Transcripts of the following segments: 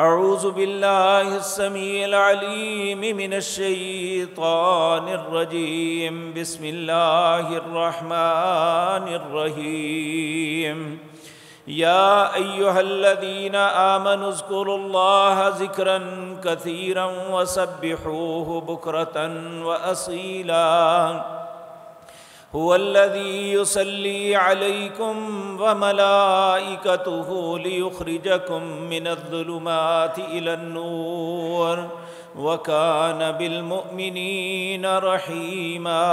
اعوذ باللہ السمیع العلیم من الشیطان الرجیم بسم اللہ الرحمن الرحیم یا ایہا الذین آمنوا اذکروا اللہ ذکرا کثیرا وسبحوہ بکرۃ واصیلا هو الذي يصلي عليكم وملائكته ليخرجكم من الظلمات إلى النور وكان بالمؤمنين رحيما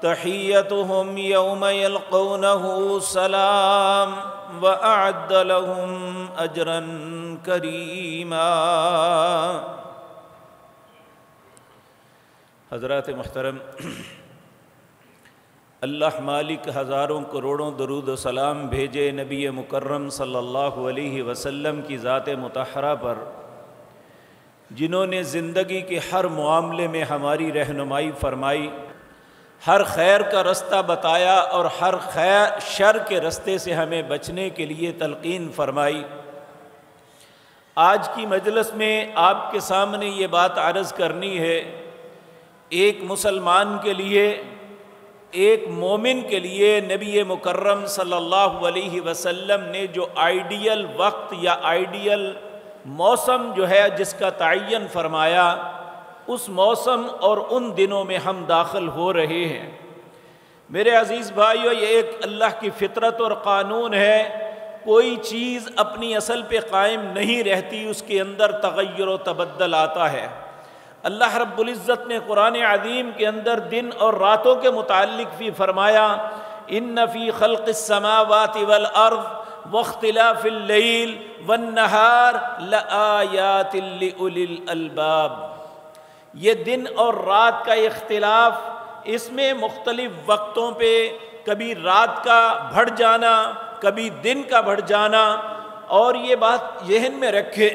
تحيتهم يوم يلقونه سلام وأعد لهم أجرا كريما۔ حضرات محترم، اللہ مالک ہزاروں کروڑوں درود و سلام بھیجے نبی مکرم صلی اللہ علیہ وسلم کی ذات مطہرہ پر، جنہوں نے زندگی کے ہر معاملے میں ہماری رہنمائی فرمائی، ہر خیر کا رستہ بتایا اور ہر شر کے رستے سے ہمیں بچنے کے لیے تلقین فرمائی۔ آج کی مجلس میں آپ کے سامنے یہ بات عرض کرنی ہے، ایک مسلمان کے لیے، ایک مومن کے لیے نبی مکرم صلی اللہ علیہ وسلم نے جو آئیڈیل وقت یا آئیڈیل موسم جو ہے جس کا تعین فرمایا، اس موسم اور ان دنوں میں ہم داخل ہو رہے ہیں۔ میرے عزیز بھائیو، یہ ایک اللہ کی فطرت اور قانون ہے، کوئی چیز اپنی اصل پہ قائم نہیں رہتی، اس کے اندر تغیر و تبدل آتا ہے۔ اللہ رب العزت نے قرآن عظیم کے اندر دن اور راتوں کے متعلق بھی فرمایا، ان فی خلق السماوات والارض واختلاف اللیل والنہار لآیات لأولی الالباب۔ یہ دن اور رات کا اختلاف، اس میں مختلف وقتوں پہ کبھی رات کا بڑھ جانا، کبھی دن کا بڑھ جانا، اور یہ بات ذہن میں رکھے،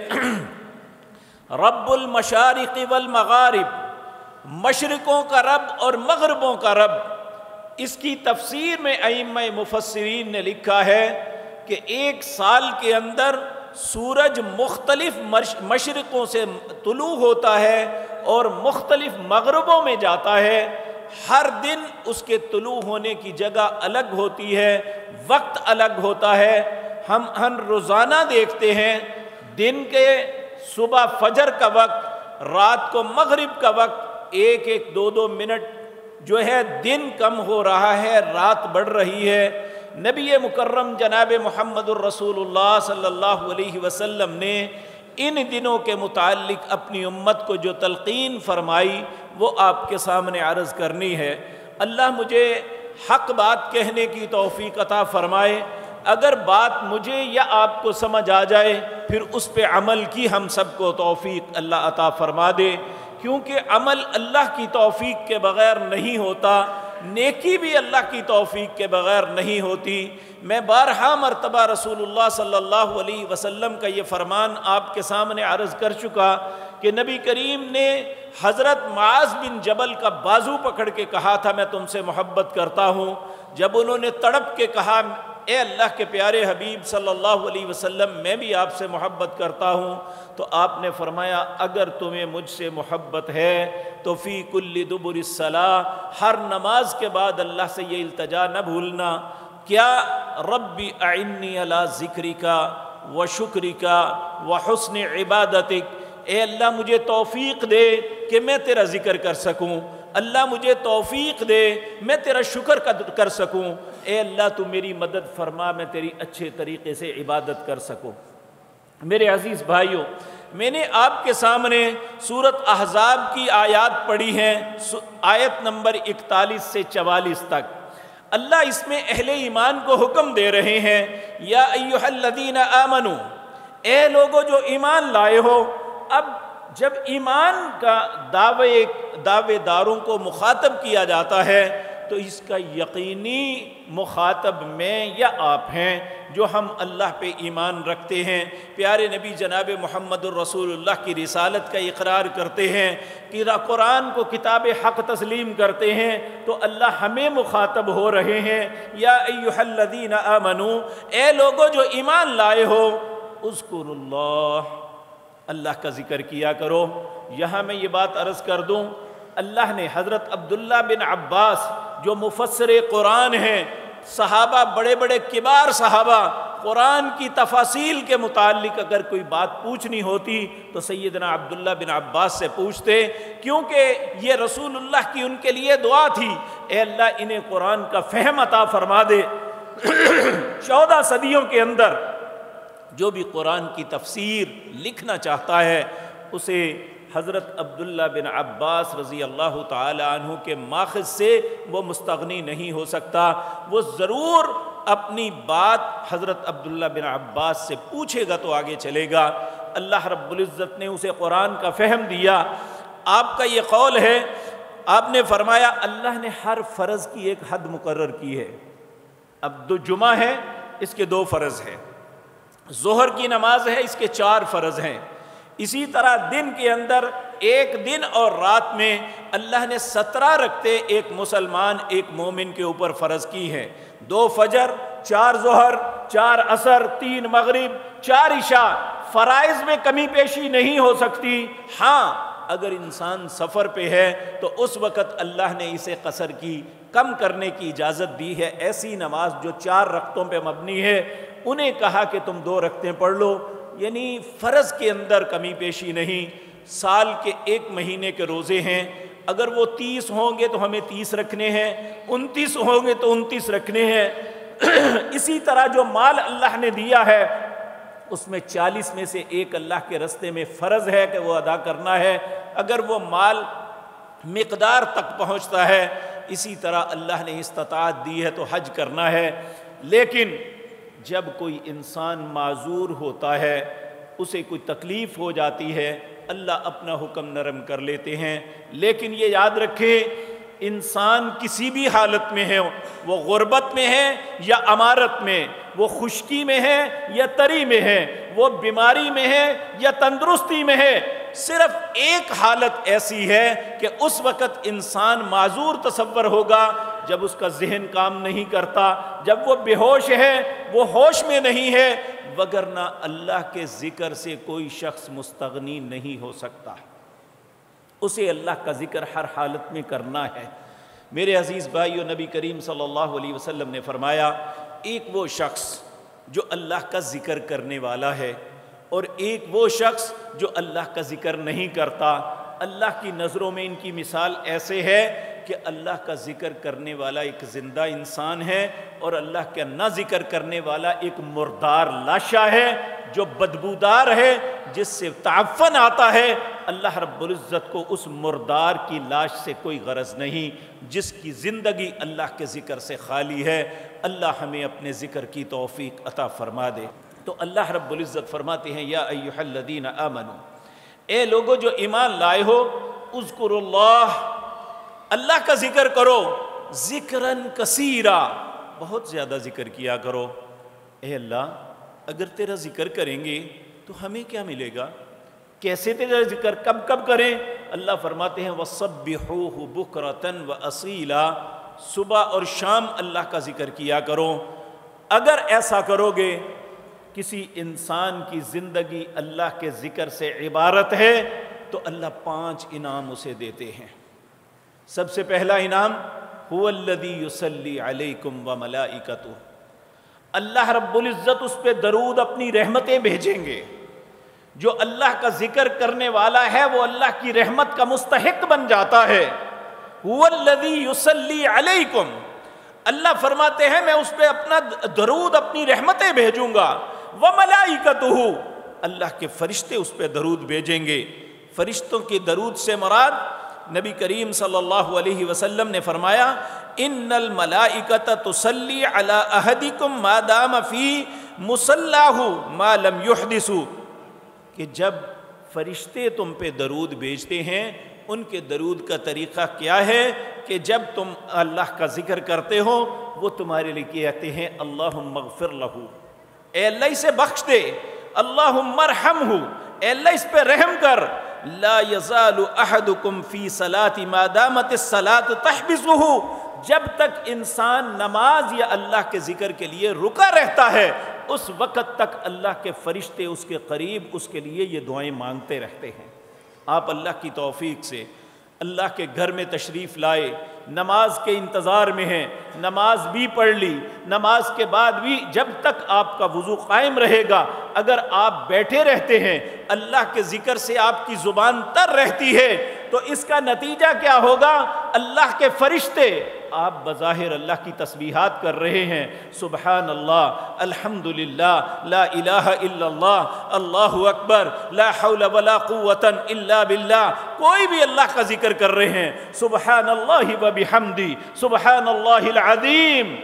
رب المشارق والمغارب، مشرقوں کا رب اور مغربوں کا رب۔ اس کی تفسیر میں ائمہ مفسرین نے لکھا ہے کہ ایک سال کے اندر سورج مختلف مشرقوں سے طلوع ہوتا ہے اور مختلف مغربوں میں جاتا ہے۔ ہر دن اس کے طلوع ہونے کی جگہ الگ ہوتی ہے، وقت الگ ہوتا ہے۔ ہم روزانہ دیکھتے ہیں دن کے صبح فجر کا وقت، رات کو مغرب کا وقت، ایک ایک دو دو منٹ جو ہے دن کم ہو رہا ہے، رات بڑھ رہی ہے۔ نبی مکرم جناب محمد الرسول اللہ صلی اللہ علیہ وسلم نے ان دنوں کے متعلق اپنی امت کو جو تلقین فرمائی وہ آپ کے سامنے عرض کرنی ہے۔ اللہ مجھے حق بات کہنے کی توفیق عطا فرمائے۔ اگر بات مجھے یا آپ کو سمجھ آ جائے، پھر اس پہ عمل کی ہم سب کو توفیق اللہ عطا فرما دے، کیونکہ عمل اللہ کی توفیق کے بغیر نہیں ہوتا، نیکی بھی اللہ کی توفیق کے بغیر نہیں ہوتی۔ میں بارہا مرتبہ رسول اللہ صلی اللہ علیہ وسلم کا یہ فرمان آپ کے سامنے عرض کر چکا کہ نبی کریم نے حضرت معاذ بن جبل کا بازو پکڑ کے کہا تھا، میں تم سے محبت کرتا ہوں۔ جب انہوں نے تڑپ کے کہا، اے اللہ کے پیارے حبیب صلی اللہ علیہ وسلم، میں بھی آپ سے محبت کرتا ہوں، تو آپ نے فرمایا، اگر تمہیں مجھ سے محبت ہے تو فی کل دبر الصلاۃ، ہر نماز کے بعد اللہ سے یہ التجا نہ بھولنا، کیا ربی اعنی علی ذکرک و شکرک و حسن عبادتک، اے اللہ مجھے توفیق دے کہ میں تیرا ذکر کر سکوں، اللہ مجھے توفیق دے میں تیرا شکر کر سکوں، اے اللہ تو میری مدد فرما، میں تیری اچھے طریقے سے عبادت کر سکوں۔ میرے عزیز بھائیوں، میں نے آپ کے سامنے سورۃ احزاب کی آیات پڑھی ہیں، آیت نمبر 41 سے 44 تک۔ اللہ اس میں اہل ایمان کو حکم دے رہے ہیں، یا ایھا الذین آمنو، اے لوگو جو ایمان لائے ہو۔ اب جب ایمان کا دعوے داروں کو مخاطب کیا جاتا ہے تو اس کا یقینی مخاطب میں یا آپ ہیں جو ہم اللہ پہ ایمان رکھتے ہیں، پیارے نبی جناب محمد الرسول اللہ کی رسالت کا اقرار کرتے ہیں، کہ قرآن کو کتاب حق تسلیم کرتے ہیں، تو اللہ ہمیں مخاطب ہو رہے ہیں، یا ایھا الذین آمنو، اے لوگو جو ایمان لائے ہو، اذکروا اللہ، اللہ کا ذکر کیا کرو۔ یہاں میں یہ بات عرض کر دوں، اللہ نے حضرت عبداللہ بن عباس جو مفسر قرآن ہیں، صحابہ بڑے بڑے کبار صحابہ، قرآن کی تفاصیل کے متعلق اگر کوئی بات پوچھنی ہوتی تو سیدنا عبداللہ بن عباس سے پوچھتے، کیونکہ یہ رسول اللہ کی ان کے لیے دعا تھی، اے اللہ انہیں قرآن کا فہم عطا فرما دے۔ 14 صدیوں کے اندر جو بھی قرآن کی تفسیر لکھنا چاہتا ہے اسے حضرت عبداللہ بن عباس رضی اللہ تعالی عنہ کے ماخذ سے وہ مستغنی نہیں ہو سکتا، وہ ضرور اپنی بات حضرت عبداللہ بن عباس سے پوچھے گا تو آگے چلے گا۔ اللہ رب العزت نے اسے قرآن کا فہم دیا۔ آپ کا یہ قول ہے، آپ نے فرمایا اللہ نے ہر فرض کی ایک حد مقرر کی ہے۔ اب جمعہ ہے، اس کے 2 فرض ہیں، ظہر کی نماز ہے، اس کے 4 فرض ہیں۔ اسی طرح دن کے اندر ایک دن اور رات میں اللہ نے 17 رکعتیں ایک مسلمان ایک مومن کے اوپر فرض کی ہیں، 2 فجر، 4 ظہر، 4 عصر، 3 مغرب، 4 عشاء۔ فرائض میں کمی پیشی نہیں ہو سکتی۔ ہاں اگر انسان سفر پہ ہے تو اس وقت اللہ نے اسے قصر کی، کم کرنے کی اجازت دی ہے۔ ایسی نماز جو 4 رکعتوں پہ مبنی ہے انہیں کہا کہ تم 2 رکعتیں پڑھ لو، یعنی فرض کے اندر کمی پیشی نہیں۔ سال کے 1 مہینے کے روزے ہیں، اگر وہ 30 ہوں گے تو ہمیں 30 رکھنے ہیں، 29 ہوں گے تو 29 رکھنے ہیں۔ اسی طرح جو مال اللہ نے دیا ہے اس میں 40 میں سے 1 اللہ کے رستے میں فرض ہے کہ وہ ادا کرنا ہے، اگر وہ مال مقدار تک پہنچتا ہے۔ اسی طرح اللہ نے استطاعت دی ہے تو حج کرنا ہے۔ لیکن جب کوئی انسان معذور ہوتا ہے، اسے کوئی تکلیف ہو جاتی ہے، اللہ اپنا حکم نرم کر لیتے ہیں۔ لیکن یہ یاد رکھیں انسان کسی بھی حالت میں ہے، وہ غربت میں ہے یا امارت میں، وہ خشکی میں ہے یا تری میں ہے، وہ بیماری میں ہے یا تندرستی میں ہے، صرف ایک حالت ایسی ہے کہ اس وقت انسان معذور تصور ہوگا جب اس کا ذہن کام نہیں کرتا، جب وہ بے ہوش ہے، وہ ہوش میں نہیں ہے، وگرنہ اللہ کے ذکر سے کوئی شخص مستغنی نہیں ہو سکتا۔ اسے اللہ کا ذکر ہر حالت میں کرنا ہے۔ میرے عزیز بھائیو، نبی کریم صلی اللہ علیہ وسلم نے فرمایا ایک وہ شخص جو اللہ کا ذکر کرنے والا ہے اور ایک وہ شخص جو اللہ کا ذکر نہیں کرتا، اللہ کی نظروں میں ان کی مثال ایسے ہے کہ اللہ کا ذکر کرنے والا ایک زندہ انسان ہے اور اللہ کا نہ ذکر کرنے والا ایک مردار لاشا ہے جو بدبودار ہے، جس سے تعفن آتا ہے۔ اللہ رب العزت کو اس مردار کی لاش سے کوئی غرض نہیں، جس کی زندگی اللہ کے ذکر سے خالی ہے۔ اللہ ہمیں اپنے ذکر کی توفیق عطا فرما دے۔ تو اللہ رب العزت فرماتے ہیں یا ایھا الذین آمنوا، اے لوگو جو ایمان لائے ہو، اذکروا اللہ، اللہ کا ذکر کرو، ذکراً کثیرا، بہت زیادہ ذکر کیا کرو۔ اے اللہ اگر تیرا ذکر کریں گے تو ہمیں کیا ملے گا؟ کیسے تیرا ذکر کب کب کریں؟ اللہ فرماتے ہیں وَسَبِّحُوهُ بُكْرَةً وَأَصِيلًا، صبح اور شام اللہ کا ذکر کیا کرو۔ اگر ایسا کرو گے، کسی انسان کی زندگی اللہ کے ذکر سے عبارت ہے تو اللہ 5 انعام اسے دیتے ہیں۔ سب سے پہلا انعام هُوَ الَّذِي يُصَلِّي عَلَيْكُمْ وَمَلَائِكَتُهُ، اللہ رب العزت اس پہ درود اپنی رحمتیں بھیجیں گے۔ جو اللہ کا ذکر کرنے والا ہے وہ اللہ کی رحمت کا مستحق بن جاتا ہے۔ هُوَ الَّذِي يُصَلِّي عَلَيْكُمْ، اللہ فرماتے ہیں میں اس پہ اپنا درود اپنی رحمتیں بھیجوں گا۔ وَمَلَائِكَتُهُ، اللہ کے فرشتے اس پہ درود بھیجیں گے۔ فرشتوں کی درود سے مراد نبی کریم صلی اللہ علیہ وسلم نے فرمایا ان الملائکۃ تصلی علی احدکم ما دام فی مصلاہ ما لم یحدث، کہ جب فرشتے تم پہ درود بھیجتے ہیں ان کے درود کا طریقہ کیا ہے کہ جب تم اللہ کا ذکر کرتے ہو وہ تمہارے لیے کہتے ہیں اللہم اغفر لہ، اے اللہ اسے بخش دے، اللہم ارحمہ، اے اللہ اس پہ رحم کر۔ لا یزال احدکم فی صلاۃ ما دامت الصلاۃ تحبسہ، جب تک انسان نماز یا اللہ کے ذکر کے لیے رکا رہتا ہے اس وقت تک اللہ کے فرشتے اس کے قریب اس کے لیے یہ دعائیں مانگتے رہتے ہیں۔ آپ اللہ کی توفیق سے اللہ کے گھر میں تشریف لائے، نماز کے انتظار میں ہیں، نماز بھی پڑھ لی، نماز کے بعد بھی جب تک آپ کا وضو قائم رہے گا، اگر آپ بیٹھے رہتے ہیں، اللہ کے ذکر سے آپ کی زبان تر رہتی ہے، تو اس کا نتیجہ کیا ہوگا؟ اللہ کے فرشتے، آپ بظاہر اللہ کی تسبیحات کر رہے ہیں، سبحان اللہ، الحمدللہ، لا الہ الا اللہ، اللہ اکبر، لا حول ولا قوت الا باللہ، کوئی بھی اللہ کا ذکر کر رہے ہیں، سبحان اللہ وبحمدہ، سبحان اللہ العظیم،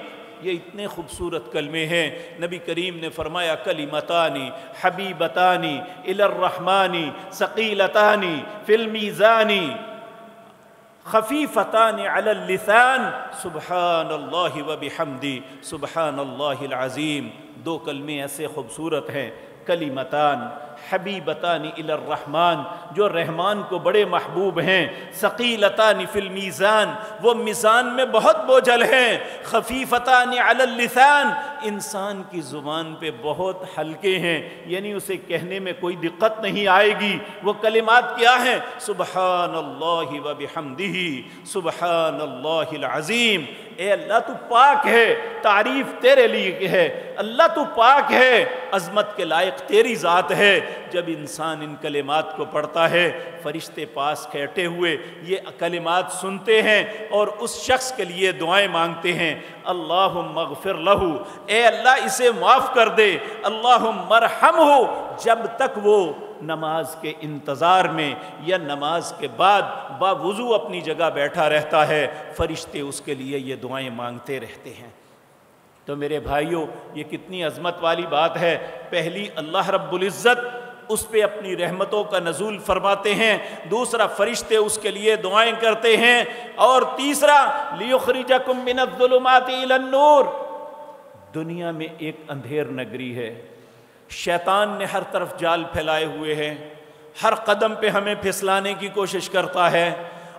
یہ اتنے خوبصورت کلمے ہیں۔ نبی کریم نے فرمایا کلمتانی حبیبتانی الی الرحمن ثقیلتانی فی المیزان خفیفتان علی اللسان سبحان اللہ وبحمدہ سبحان اللہ العظیم۔ دو کلمے ایسے خوبصورت ہیں، کلمتان حبیبتان الی الرحمن، جو رحمان کو بڑے محبوب ہیں، ثقیلتان فی المیزان، وہ میزان میں بہت بوجھل ہیں، خفیفتان علی اللسان، انسان کی زبان پہ بہت ہلکے ہیں، یعنی اسے کہنے میں کوئی دقت نہیں آئے گی۔ وہ کلمات کیا ہیں؟ سبحان اللہ وبحمدہ سبحان اللہ العظیم۔ اے اللہ تو پاک ہے، تعریف تیرے لیے ہے، اللہ تو پاک ہے، عظمت کے لائق تیری ذات ہے۔ جب انسان ان کلمات کو پڑھتا ہے، فرشتے پاس کھڑے ہوئے یہ کلمات سنتے ہیں اور اس شخص کے لیے دعائیں مانگتے ہیں، اللہم اغفر لہ، اے اللہ اسے معاف کر دے، اللہم ارحمہ، جب تک وہ نماز کے انتظار میں یا نماز کے بعد باوضو اپنی جگہ بیٹھا رہتا ہے، فرشتے اس کے لیے یہ دعائیں مانگتے رہتے ہیں۔ تو میرے بھائیوں، یہ کتنی عظمت والی بات ہے۔ پہلی، اللہ رب العزت اس پہ اپنی رحمتوں کا نزول فرماتے ہیں، دوسرا فرشتے اس کے لیے دعائیں کرتے ہیں، اور تیسرا لیخرجکم من الظلمات الی النور۔ دنیا میں ایک اندھیر نگری ہے، شیطان نے ہر طرف جال پھیلائے ہوئے ہیں، ہر قدم پہ ہمیں پھسلانے کی کوشش کرتا ہے،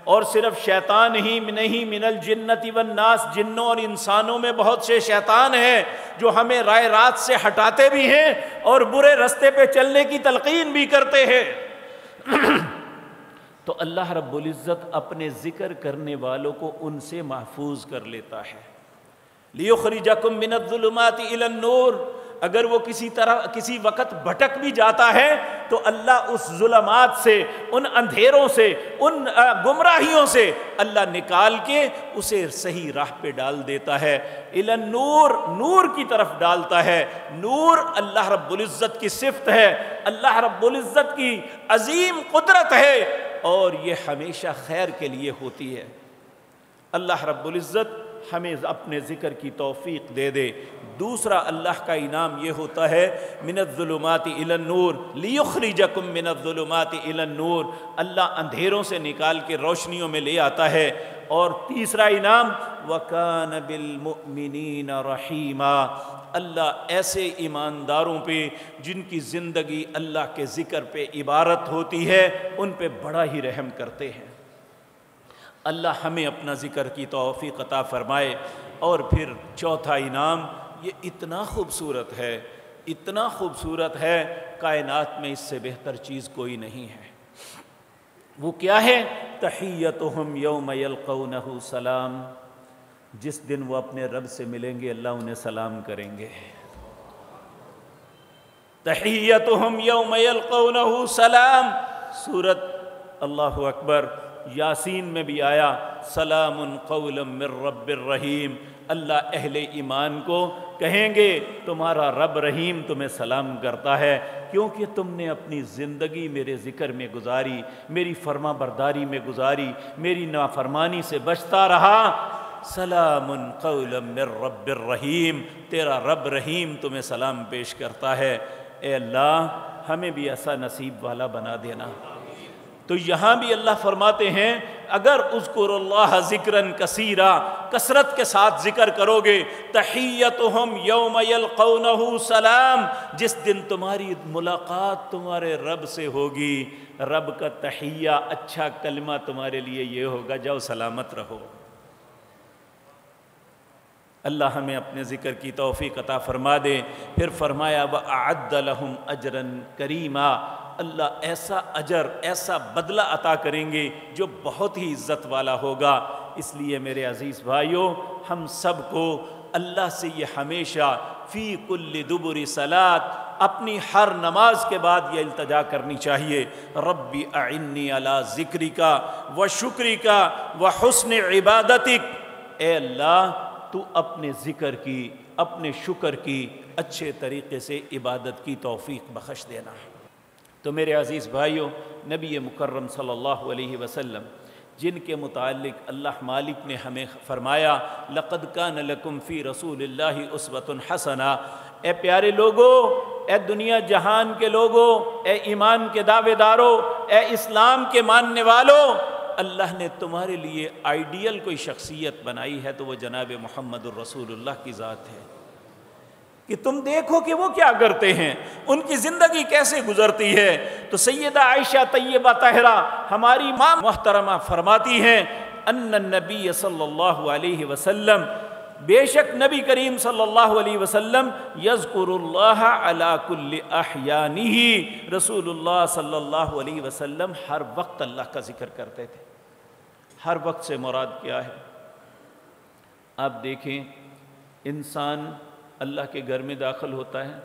اور صرف شیطان ہی نہیں، من الجنۃ والناس، جنوں اور انسانوں میں بہت سے شیطان ہیں جو ہمیں رائے رات سے ہٹاتے بھی ہیں اور برے رستے پہ چلنے کی تلقین بھی کرتے ہیں۔ تو اللہ رب العزت اپنے ذکر کرنے والوں کو ان سے محفوظ کر لیتا ہے۔ لیخرجکم من الظلمات الی النور، اگر وہ کسی طرح کسی وقت بھٹک بھی جاتا ہے تو اللہ اس ظلمات سے، ان اندھیروں سے، ان گمراہیوں سے اللہ نکال کے اسے صحیح راہ پہ ڈال دیتا ہے، الی النور، نور کی طرف ڈالتا ہے۔ نور اللہ رب العزت کی صفت ہے، اللہ رب العزت کی عظیم قدرت ہے، اور یہ ہمیشہ خیر کے لیے ہوتی ہے۔ اللہ رب العزت ہمیں اپنے ذکر کی توفیق دے دے۔ دوسرا اللہ کا انعام یہ ہوتا ہے من الظلمات الی النور لیخرجکم من الظلمات الی النور، اللہ اندھیروں سے نکال کے روشنیوں میں لے آتا ہے۔ اور تیسرا انعام وَكَانَ بِالْمُؤْمِنِينَ رَحِيمًا، اللہ ایسے ایمانداروں پہ جن کی زندگی اللہ کے ذکر پہ عبارت ہوتی ہے، ان پہ بڑا ہی رحم کرتے ہیں۔ اللہ ہمیں اپنا ذکر کی توفیق عطا فرمائے۔ اور پھر چوتھا انعام، یہ اتنا خوبصورت ہے، اتنا خوبصورت ہے، کائنات میں اس سے بہتر چیز کوئی نہیں ہے۔ وہ کیا ہے؟ تحیتہم یوم یلقونہ سلام، جس دن وہ اپنے رب سے ملیں گے اللہ انہیں سلام کریں گے۔ تحیتہم یوم یلقونہ سلام، سورۃ اللہ اکبر یاسین میں بھی آیا، سلام قولا من رب الرحیم، اللہ اہل ایمان کو کہیں گے تمہارا رب رحیم تمہیں سلام کرتا ہے، کیونکہ تم نے اپنی زندگی میرے ذکر میں گزاری، میری فرما برداری میں گزاری، میری نافرمانی سے بچتا رہا۔ سلام قولا من رب الرحیم، تیرا رب رحیم تمہیں سلام پیش کرتا ہے۔ اے اللہ ہمیں بھی ایسا نصیب والا بنا دینا۔ تو یہاں بھی اللہ فرماتے ہیں اگر اذکروا اللہ ذکرًا کثیرا، کثرت کے ساتھ ذکر کرو گے، تحیتہم یوم یلقونہ سلام، جس دن تمہاری ملاقات تمہارے رب سے ہوگی، رب کا تحیہ اچھا کلمہ تمہارے لیے یہ ہوگا، جاؤ سلامت رہو۔ اللہ ہمیں اپنے ذکر کی توفیق عطا فرما دے۔ پھر فرمایا وَأَعَدَّ لَهُمْ أَجْرًا كَرِيمًا، اللہ ایسا اجر، ایسا بدلہ عطا کریں گے جو بہت ہی عزت والا ہوگا۔ اس لیے میرے عزیز بھائیوں، ہم سب کو اللہ سے یہ ہمیشہ فی کل دبر صلاۃ، اپنی ہر نماز کے بعد یہ التجا کرنی چاہیے، ربی اعنی علی ذکرک و شکرک و حسن عبادتک، اے اللہ تو اپنے ذکر کی، اپنے شکر کی اچھے طریقے سے عبادت کی توفیق بخش دینا۔ تو میرے عزیز بھائیوں، نبی مکرم صلی اللہ علیہ وسلم جن کے متعلق اللہ مالک نے ہمیں فرمایا لقد کان لکم فی رسول اللہ اسوۃ حسنہ، اے پیارے لوگوں، اے دنیا جہان کے لوگوں، اے ایمان کے دعوے داروں، اے اسلام کے ماننے والوں، اللہ نے تمہارے لیے آئیڈیل کوئی شخصیت بنائی ہے تو وہ جناب محمد الرسول اللہ کی ذات ہے، کہ تم دیکھو کہ وہ کیا کرتے ہیں، ان کی زندگی کیسے گزرتی ہے۔ تو سیدہ عائشہ طیبہ طاہرہ ہماری ماں محترمہ فرماتی ہیں ان النبی صلی اللہ علیہ وسلم، بے شک نبی کریم صلی اللہ علیہ وسلم یذکر اللہ علی کل احیانہ، رسول اللہ صلی اللہ علیہ وسلم ہر وقت اللہ کا ذکر کرتے تھے۔ ہر وقت سے مراد کیا ہے؟ آپ دیکھیں، انسان اللہ کے گھر میں داخل ہوتا ہے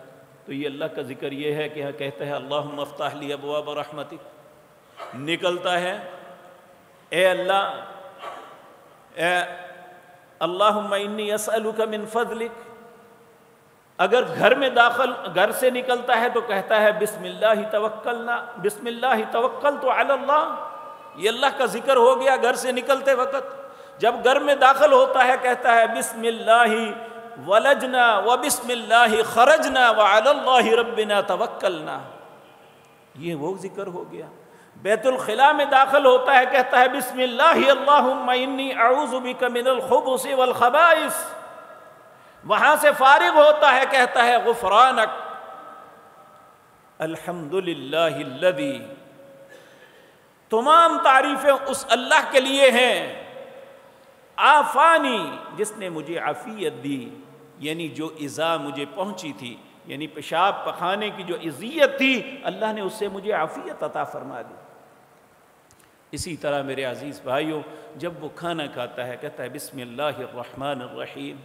تو یہ اللہ کا ذکر یہ ہے کہ کہتا ہے اللہم افتح لی ابواب رحمتک، نکلتا ہے اے اللہ، اے اللہم انی اسألک من فضلک، اگر گھر سے نکلتا ہے تو کہتا ہے بسم اللہ توکلنا، بسم اللہ توکلت علی اللہ، یہ اللہ کا ذکر ہو گیا گھر سے نکلتے وقت۔ جب گھر میں داخل ہوتا ہے کہتا ہے بسم اللہ ولجنا وبسم اللہ خرجنا وعلی اللہ ربنا توکلنا، یہ وہ ذکر ہو گیا۔ بیت الخلاء میں داخل ہوتا ہے کہتا ہے بسم اللہ اللہم انی اعوذ بک من الخبث والخبائث، وہاں سے فارغ ہوتا ہے کہتا ہے غفرانک الحمدللہ الذی، تمام تعریفیں اس اللہ کے لیے ہیں، عافانی، جس نے مجھے عافیت دی، یعنی جو ایذا مجھے پہنچی تھی، یعنی پیشاب پخانے کی جو اذیت تھی، اللہ نے اس سے مجھے عافیت عطا فرما دی۔ اسی طرح میرے عزیز بھائیوں، جب وہ کھانا کھاتا ہے کہتا ہے بسم اللہ الرحمن الرحیم،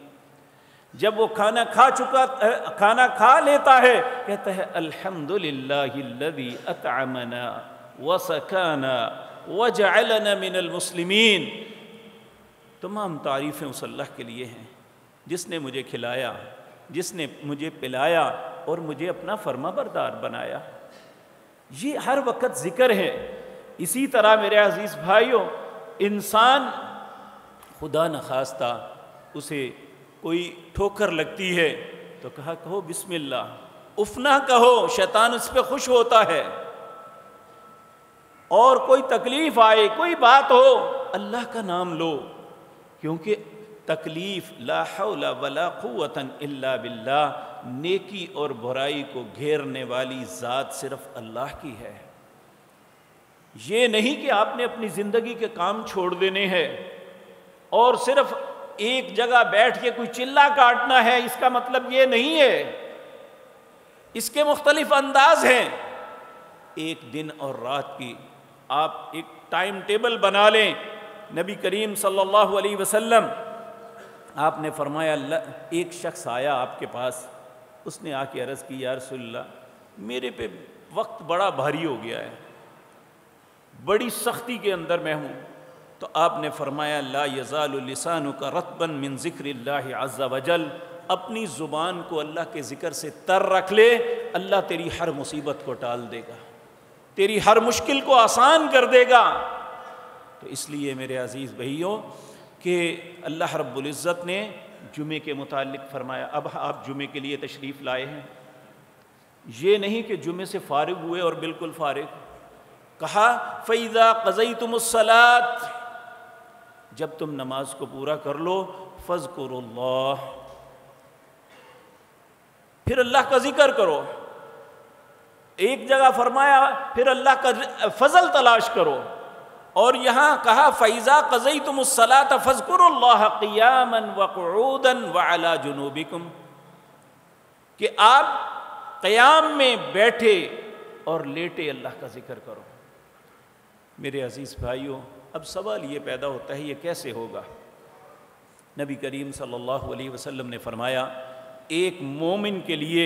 جب وہ کھانا کھا لیتا ہے کہتا ہے الحمدللہ الذی اطعمنا وسکانا وجعلنا من المسلمین، تمام تعریفیں اس اللہ کے لیے ہیں جس نے مجھے کھلایا، جس نے مجھے پلایا اور مجھے اپنا فرما بردار بنایا۔ یہ ہر وقت ذکر ہے۔ اسی طرح میرے عزیز بھائیوں، انسان خدا نخواستہ اسے کوئی ٹھوکر لگتی ہے تو کہو بسم اللہ، اف نہ کہو، شیطان اس پہ خوش ہوتا ہے، اور کوئی تکلیف آئے، کوئی بات ہو، اللہ کا نام لو، کیونکہ تکلیف لا حول ولا قوت الا باللہ، نیکی اور برائی کو گھیرنے والی ذات صرف اللہ کی ہے۔ یہ نہیں کہ آپ نے اپنی زندگی کے کام چھوڑ دینے ہیں اور صرف ایک جگہ بیٹھ کے کوئی چلا کاٹنا ہے، اس کا مطلب یہ نہیں ہے، اس کے مختلف انداز ہیں۔ ایک دن اور رات کی آپ ایک ٹائم ٹیبل بنا لیں۔ نبی کریم صلی اللہ علیہ وسلم آپ نے فرمایا، ایک شخص آیا آپ کے پاس، اس نے آ کے عرض کی یا رسول اللہ میرے پہ وقت بڑا بھاری ہو گیا ہے، بڑی سختی کے اندر میں ہوں۔ تو آپ نے فرمایا لا یزال لسانک رطبا من ذکر اللہ عز وجل، اپنی زبان کو اللہ کے ذکر سے تر رکھ لے، اللہ تیری ہر مصیبت کو ٹال دے گا، تیری ہر مشکل کو آسان کر دے گا۔ تو اس لیے میرے عزیز بھائیوں کہ اللہ رب العزت نے جمعے کے متعلق فرمایا، اب آپ جمعے کے لیے تشریف لائے ہیں، یہ نہیں کہ جمعے سے فارغ ہوئے اور بالکل فارغ، کہا فَإِذَا قَضَيْتُمُ الصَّلَاةَ، جب تم نماز کو پورا کر لو فَاذْكُرُوا اللَّهَ، پھر اللہ کا ذکر کرو۔ ایک جگہ فرمایا پھر اللہ کا فضل تلاش کرو، اور یہاں کہا فَإِذَا قَضَيْتُمُ الصَّلَاةَ فَاذْكُرُوا اللَّهَ قِيَامًا وَقُعُودًا وَعَلَى جُنُوبِكُمْ، کہ آپ قیام میں بیٹھے اور لیٹے اللہ کا ذکر کرو۔ میرے عزیز بھائیوں، اب سوال یہ پیدا ہوتا ہے یہ کیسے ہوگا؟ نبی کریم صلی اللہ علیہ وسلم نے فرمایا ایک مومن کے لیے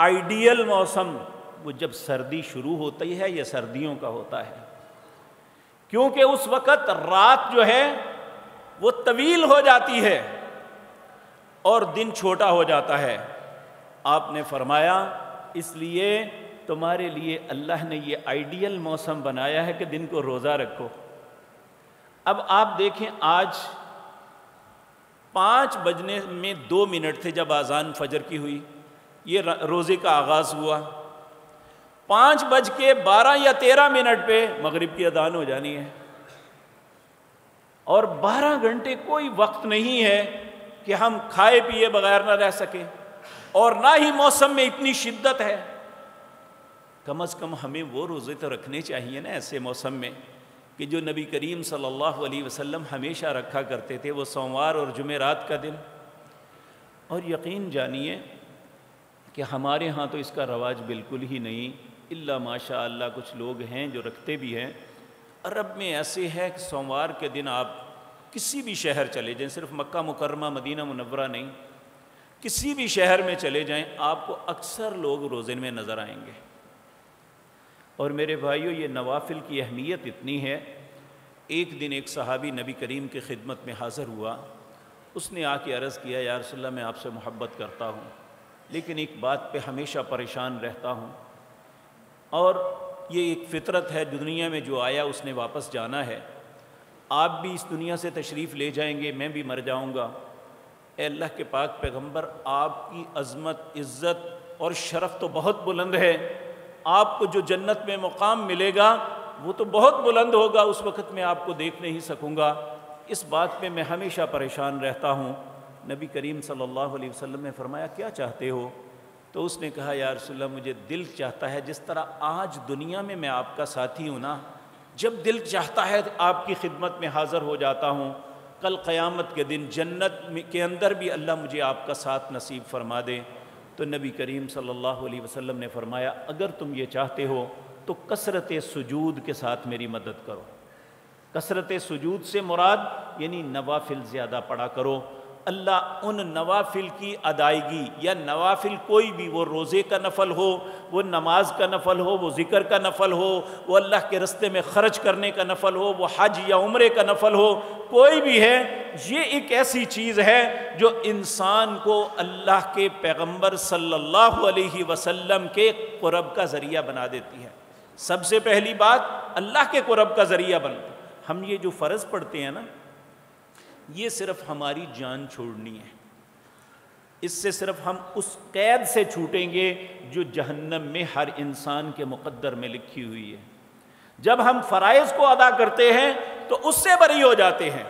آئیڈیل موسم وہ جب سردی شروع ہوتی ہے یا سردیوں کا ہوتا ہے، کیونکہ اس وقت رات جو ہے وہ طویل ہو جاتی ہے اور دن چھوٹا ہو جاتا ہے۔ آپ نے فرمایا اس لیے تمہارے لیے اللہ نے یہ آئیڈیل موسم بنایا ہے کہ دن کو روزہ رکھو۔ اب آپ دیکھیں آج 5 بجنے میں 2 منٹ تھے جب اذان فجر کی ہوئی، یہ روزے کا آغاز ہوا۔ 5:12 یا 13 پہ مغرب کی اذان ہو جانی ہے، اور 12 گھنٹے کوئی وقت نہیں ہے کہ ہم کھائے پیے بغیر نہ رہ سکیں، اور نہ ہی موسم میں اتنی شدت ہے۔ کم از کم ہمیں وہ روزے تو رکھنے چاہیے نا ایسے موسم میں کہ جو نبی کریم صلی اللہ علیہ وسلم ہمیشہ رکھا کرتے تھے، وہ سوموار اور جمعرات کا دن۔ اور یقین جانیے کہ ہمارے ہاں تو اس کا رواج بالکل ہی نہیں، الا ماشاء اللہ کچھ لوگ ہیں جو رکھتے بھی ہیں۔ عرب میں ایسے ہے کہ سوموار کے دن آپ کسی بھی شہر چلے جائیں، صرف مکہ مکرمہ مدینہ منورہ نہیں، کسی بھی شہر میں چلے جائیں آپ کو اکثر لوگ روزے میں نظر آئیں گے۔ اور میرے بھائیوں، یہ نوافل کی اہمیت اتنی ہے، ایک دن ایک صحابی نبی کریم کی خدمت میں حاضر ہوا، اس نے آ کے عرض کیا یا رسول اللہ میں آپ سے محبت کرتا ہوں، لیکن ایک بات پہ ہمیشہ پریشان رہتا ہوں، اور یہ ایک فطرت ہے دنیا میں جو آیا اس نے واپس جانا ہے، آپ بھی اس دنیا سے تشریف لے جائیں گے، میں بھی مر جاؤں گا۔ اے اللہ کے پاک پیغمبر، آپ کی عظمت، عزت اور شرف تو بہت بلند ہے، آپ کو جو جنت میں مقام ملے گا وہ تو بہت بلند ہوگا، اس وقت میں آپ کو دیکھ نہیں سکوں گا، اس بات پہ میں ہمیشہ پریشان رہتا ہوں۔ نبی کریم صلی اللہ علیہ وسلم نے فرمایا کیا چاہتے ہو؟ تو اس نے کہا یا رسول اللہ مجھے دل چاہتا ہے جس طرح آج دنیا میں آپ کا ساتھی ہوں نا، جب دل چاہتا ہے آپ کی خدمت میں حاضر ہو جاتا ہوں، کل قیامت کے دن جنت کے اندر بھی اللہ مجھے آپ کا ساتھ نصیب فرما دے۔ تو نبی کریم صلی اللہ علیہ وسلم نے فرمایا اگر تم یہ چاہتے ہو تو کثرت سجود کے ساتھ میری مدد کرو۔ کثرت سجود سے مراد یعنی نوافل زیادہ پڑھا کرو، اللہ ان نوافل کی ادائیگی یا نوافل کوئی بھی، وہ روزے کا نفل ہو، وہ نماز کا نفل ہو، وہ ذکر کا نفل ہو، وہ اللہ کے راستے میں خرچ کرنے کا نفل ہو، وہ حج یا عمرے کا نفل ہو، کوئی بھی ہے، یہ ایک ایسی چیز ہے جو انسان کو اللہ کے پیغمبر صلی اللہ علیہ وسلم کے قرب کا ذریعہ بنا دیتی ہے۔ سب سے پہلی بات اللہ کے قرب کا ذریعہ بنتا ہے۔ ہم یہ جو فرض پڑھتے ہیں نا، یہ صرف ہماری جان چھوڑنی ہے، اس سے صرف ہم اس قید سے چھوٹیں گے جو جہنم میں ہر انسان کے مقدر میں لکھی ہوئی ہے۔ جب ہم فرائض کو ادا کرتے ہیں تو اس سے بری ہو جاتے ہیں،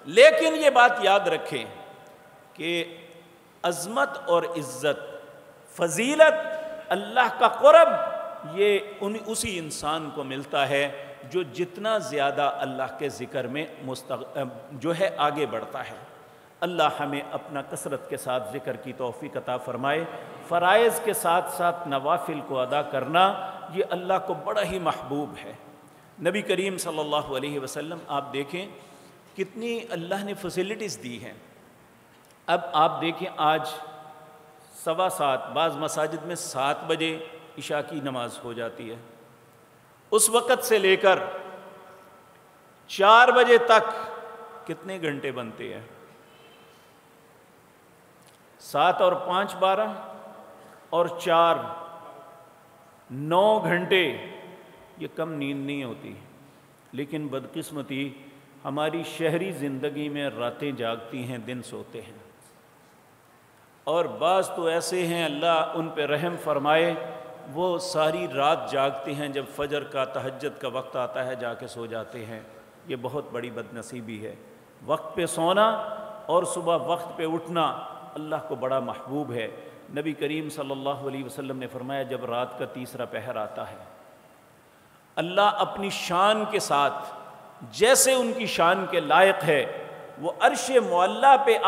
لیکن یہ بات یاد رکھیں کہ عظمت اور عزت، فضیلت، اللہ کا قرب، یہ اسی انسان کو ملتا ہے جو جتنا زیادہ اللہ کے ذکر میں جو ہے آگے بڑھتا ہے۔ اللہ ہمیں اپنا کثرت کے ساتھ ذکر کی توفیق عطا فرمائے۔ فرائض کے ساتھ ساتھ نوافل کو ادا کرنا یہ اللہ کو بڑا ہی محبوب ہے۔ نبی کریم صلی اللہ علیہ وسلم آپ دیکھیں کتنی اللہ نے فیسلٹیز دی ہیں۔ اب آپ دیکھیں آج 7:15، بعض مساجد میں 7 بجے عشاء کی نماز ہو جاتی ہے، اس وقت سے لے کر 4 بجے تک کتنے گھنٹے بنتے ہیں؟ 7 اور 5 12 اور 4 9 گھنٹے، یہ کم نیند نہیں ہوتی، لیکن بدقسمتی ہماری شہری زندگی میں راتیں جاگتی ہیں، دن سوتے ہیں، اور بعض تو ایسے ہیں اللہ ان پہ رحم فرمائے، وہ ساری رات جاگتے ہیں، جب فجر کا تہجد کا وقت آتا ہے جا کے سو جاتے ہیں۔ یہ بہت بڑی بد نصیبی ہے۔ وقت پہ سونا اور صبح وقت پہ اٹھنا اللہ کو بڑا محبوب ہے۔ نبی کریم صلی اللہ علیہ وسلم نے فرمایا جب رات کا تیسرا پہر آتا ہے، اللہ اپنی شان کے ساتھ جیسے ان کی شان کے لائق ہے وہ عرش معلیٰ پہ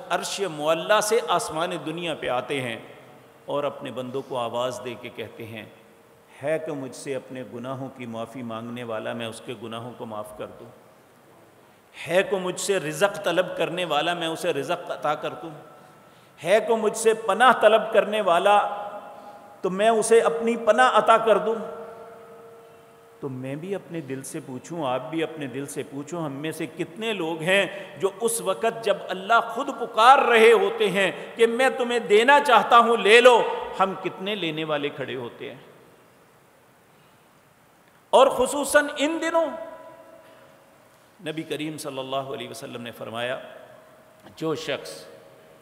عرش معلیٰ سے آسمان دنیا پہ آتے ہیں اور اپنے بندوں کو آواز دے کے کہتے ہیں ہے کہ مجھ سے اپنے گناہوں کی معافی مانگنے والا میں اس کے گناہوں کو معاف کر دوں، ہے کہ مجھ سے رزق طلب کرنے والا میں اسے رزق عطا کر دوں، ہے کہ مجھ سے پناہ طلب کرنے والا تو میں اسے اپنی پناہ عطا کر دوں۔ تو میں بھی اپنے دل سے پوچھوں، آپ بھی اپنے دل سے پوچھو، ہم میں سے کتنے لوگ ہیں جو اس وقت جب اللہ خود پکار رہے ہوتے ہیں کہ میں تمہیں دینا چاہتا ہوں لے لو، ہم کتنے لینے والے کھڑے ہوتے ہیں؟ اور خصوصاً ان دنوں نبی کریم صلی اللہ علیہ وسلم نے فرمایا جو شخص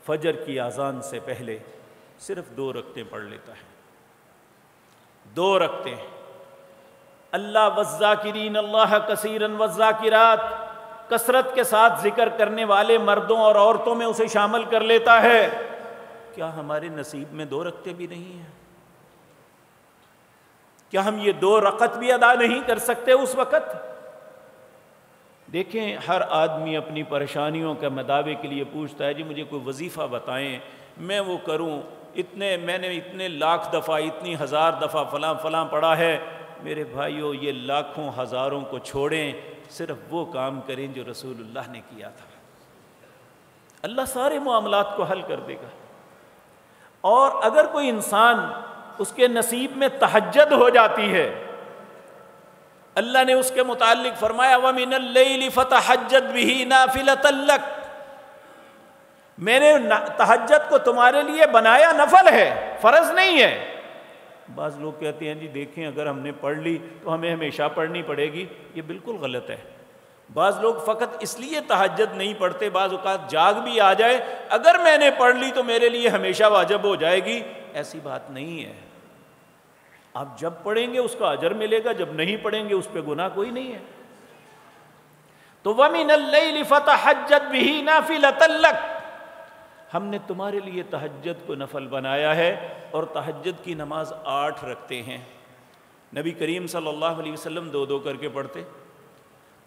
فجر کی اذان سے پہلے صرف 2 رکعتیں پڑھ لیتا ہے، 2 رکعتیں، اللہ والذاکرین اللہ کثیرا والذاکرات، کثرت کے ساتھ ذکر کرنے والے مردوں اور عورتوں میں اسے شامل کر لیتا ہے، کیا ہمارے نصیب میں 2 رکعتیں بھی نہیں ہیں؟ کیا ہم یہ 2 رکعت بھی ادا نہیں کر سکتے اس وقت؟ دیکھیں ہر آدمی اپنی پریشانیوں کے مداوے کے لیے پوچھتا ہے جی مجھے کوئی وظیفہ بتائیں میں وہ کروں، میں نے اتنے لاکھ دفعہ اتنی ہزار دفعہ فلاں فلاں پڑھا ہے۔ میرے بھائیوں یہ لاکھوں ہزاروں کو چھوڑیں، صرف وہ کام کریں جو رسول اللہ نے کیا تھا، اللہ سارے معاملات کو حل کر دے گا۔ اور اگر کوئی انسان اس کے نصیب میں تہجد ہو جاتی ہے، اللہ نے اس کے متعلق فرمایا وَمِنَ اللَّيْلِ فَتَحَجَّدْ بِهِ نَافِلَةً لَكَ، میں نے تہجد کو تمہارے لیے بنایا، نفل ہے، فرض نہیں ہے۔ بعض لوگ کہتے ہیں جی دیکھیں اگر ہم نے پڑھ لی تو ہمیں ہمیشہ پڑھنی پڑے گی، یہ بالکل غلط ہے۔ بعض لوگ فقط اس لیے تہجد نہیں پڑھتے، بعض اوقات جاگ بھی آ جائے، اگر میں نے پڑھ لی تو میرے لیے ہمیشہ واجب ہو جائے گی، ایسی بات نہیں ہے۔ آپ جب پڑھیں گے اس کا اجر ملے گا، جب نہیں پڑھیں گے اس پہ گناہ کوئی نہیں ہے۔ تو وَمِنَ اللَّيْلِ فَتَحَجَّدْ بِهِ نَافِلَةً لَكَ، ہم نے تمہارے لیے تہجد کو نفل بنایا ہے، اور تہجد کی نماز 8 رکھتے ہیں۔ نبی کریم صلی اللہ علیہ وسلم 2 کر کے پڑھتے،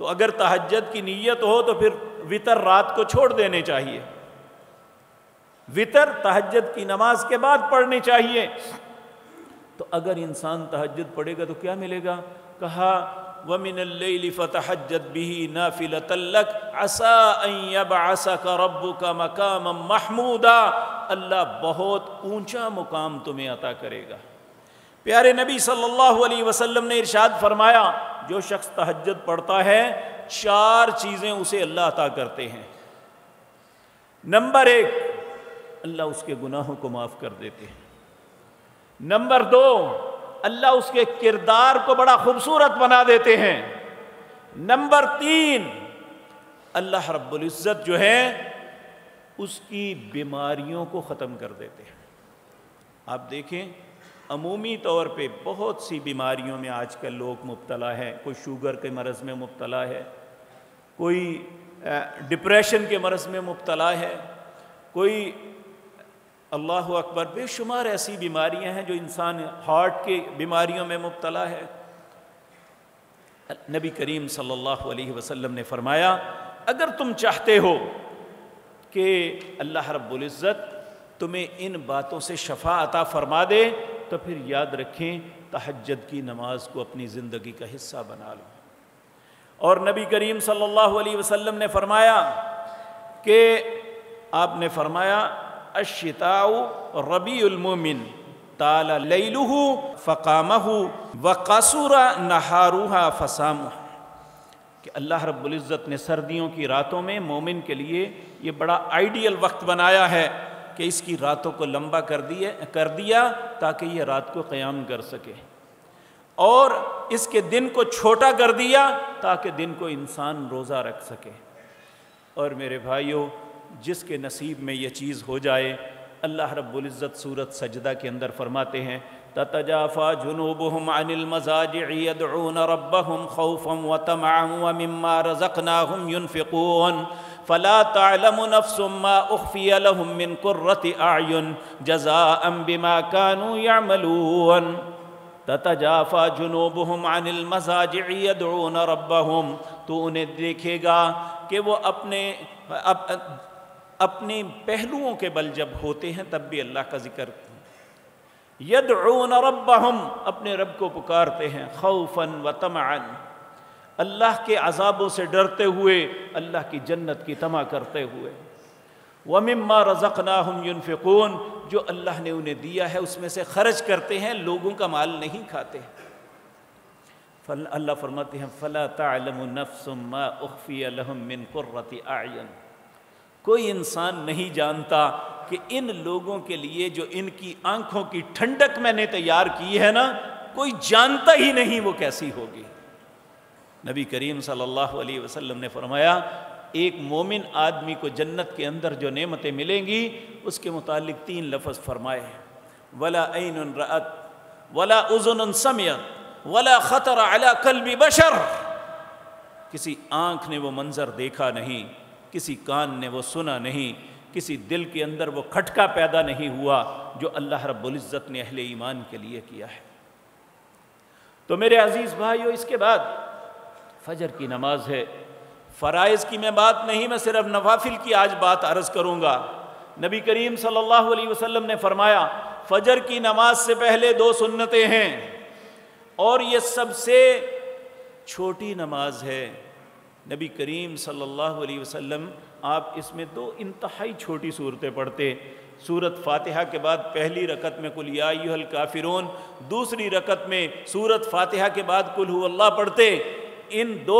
تو اگر تہجد کی نیت ہو تو پھر وتر رات کو چھوڑ دینے چاہیے، وتر تہجد کی نماز کے بعد پڑھنی چاہیے۔ تو اگر انسان تہجد پڑھے گا تو کیا ملے گا؟ کہا وَمِنَ اللَّيْلِ فَتَحَجَّدْ بِهِ نَافِلَةً لَكَ عَسَىٰ أَن يَبْعَثَكَ رَبُّكَ مَقَامًا مَحْمُودًا، اللہ بہت اونچا مقام تمہیں عطا کرے گا۔ پیارے نبی صلی اللہ علیہ وسلم نے ارشاد فرمایا جو شخص تہجد پڑھتا ہے 4 چیزیں اسے اللہ عطا کرتے ہیں۔ نمبر 1، اللہ اس کے گناہوں کو معاف کر دیتے ہیں۔ نمبر 2، اللہ اس کے کردار کو بڑا خوبصورت بنا دیتے ہیں۔ نمبر 3، اللہ رب العزت جو ہے اس کی بیماریوں کو ختم کر دیتے ہیں۔ آپ دیکھیں عمومی طور پہ بہت سی بیماریوں میں آج کل لوگ مبتلا ہیں، کوئی شوگر کے مرض میں مبتلا ہے، کوئی ڈپریشن کے مرض میں مبتلا ہے، کوئی اللہ اکبر بے شمار ایسی بیماریاں ہیں جو انسان ہارٹ کی بیماریوں میں مبتلا ہے۔ نبی کریم صلی اللہ علیہ وسلم نے فرمایا اگر تم چاہتے ہو کہ اللہ رب العزت تمہیں ان باتوں سے شفا عطا فرما دے تو پھر یاد رکھیں تہجد کی نماز کو اپنی زندگی کا حصہ بنا لو۔ اور نبی کریم صلی اللہ علیہ وسلم نے فرمایا کہ آپ نے فرمایا الشتاء ربیع المومن طال لیلہ فقامہ وقصر نہارہ فصامہ، کہ اللہ رب العزت نے سردیوں کی راتوں میں مومن کے لیے یہ بڑا آئیڈیل وقت بنایا ہے کہ اس کی راتوں کو لمبا کر دیا تاکہ یہ رات کو قیام کر سکے، اور اس کے دن کو چھوٹا کر دیا تاکہ دن کو انسان روزہ رکھ سکے۔ اور میرے بھائیوں جس کے نصیب میں یہ چیز ہو جائے، اللہ رب العزت سورۃ سجدہ کے اندر فرماتے ہیں تتجافى جنوبهم عن المضاجع يدعون ربهم خوفا وطمعا ومما رزقناهم ينفقون فلا تعلم نفس ما اخفي لهم من قرة اعين جزاء بما كانوا يعملون۔ تتجافى جنوبهم عن المضاجع يدعون ربهم، تو انہیں دیکھے گا کہ وہ اپنے پہلوؤں کے بل جب ہوتے ہیں تب بھی اللہ کا ذکر، یدعون ربهم، اپنے رب کو پکارتے ہیں، خوفا وطمعا، اللہ کے عذابوں سے ڈرتے ہوئے، اللہ کی جنت کی طمع کرتے ہوئے، وَمِمَّا رَزَقْنَاهُمْ يُنْفِقُونَ، جو اللہ نے انہیں دیا ہے اس میں سے خرچ کرتے ہیں، لوگوں کا مال نہیں کھاتے۔ اللہ فرماتے ہیں فَلَا تَعْلَمُ نَفْسٌ مَا أُخْفِيَ لَهُم مِّن قُرَّةِ أَعْيُنٍ، کوئی انسان نہیں جانتا کہ ان لوگوں کے لیے جو ان کی آنکھوں کی ٹھنڈک میں نے تیار کی ہے نا، کوئی جانتا ہی نہیں وہ کیسی ہوگی۔ نبی کریم صلی اللہ علیہ وسلم نے فرمایا ایک مومن آدمی کو جنت کے اندر جو نعمتیں ملیں گی اس کے متعلق 3 لفظ فرمائے، ولا عین رأت ولا اذن سمعت ولا خطر علی قلب بشر، کسی آنکھ نے وہ منظر دیکھا نہیں، کسی کان نے وہ سنا نہیں، کسی دل کے اندر وہ کھٹکا پیدا نہیں ہوا جو اللہ رب العزت نے اہل ایمان کے لیے کیا ہے۔ تو میرے عزیز بھائیو، اس کے بعد فجر کی نماز ہے۔ فرائض کی میں بات نہیں، میں صرف نوافل کی آج بات عرض کروں گا۔ نبی کریم صلی اللہ علیہ وسلم نے فرمایا فجر کی نماز سے پہلے 2 سنتیں ہیں، اور یہ سب سے چھوٹی نماز ہے۔ نبی کریم صلی اللہ علیہ وسلم آپ اس میں 2 انتہائی چھوٹی صورتیں پڑھتے، سورت فاتحہ کے بعد پہلی رکعت میں قل یا ایھا الکافرون، دوسری رکعت میں سورت فاتحہ کے بعد قل ھو اللہ پڑھتے۔ ان 2